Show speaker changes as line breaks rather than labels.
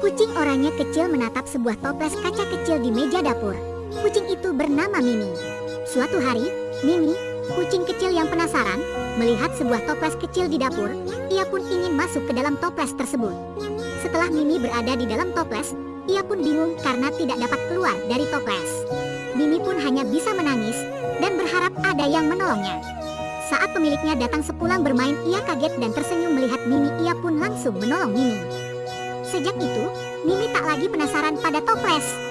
Kucing oranye kecil menatap sebuah toples kaca kecil di meja dapur. Kucing itu bernama Mimi. Suatu hari, Mimi, kucing kecil yang penasaran, melihat sebuah toples kecil di dapur. Ia pun ingin masuk ke dalam toples tersebut. Setelah Mimi berada di dalam toples, ia pun bingung karena tidak dapat keluar dari toples. Mimi pun hanya bisa menangis dan berharap ada yang menolongnya. Saat pemiliknya datang sepulang bermain, ia kaget dan tersenyum melihat Mimi. Ia pun langsung menolong Mimi. Sejak itu, Mimi tak lagi penasaran pada toples.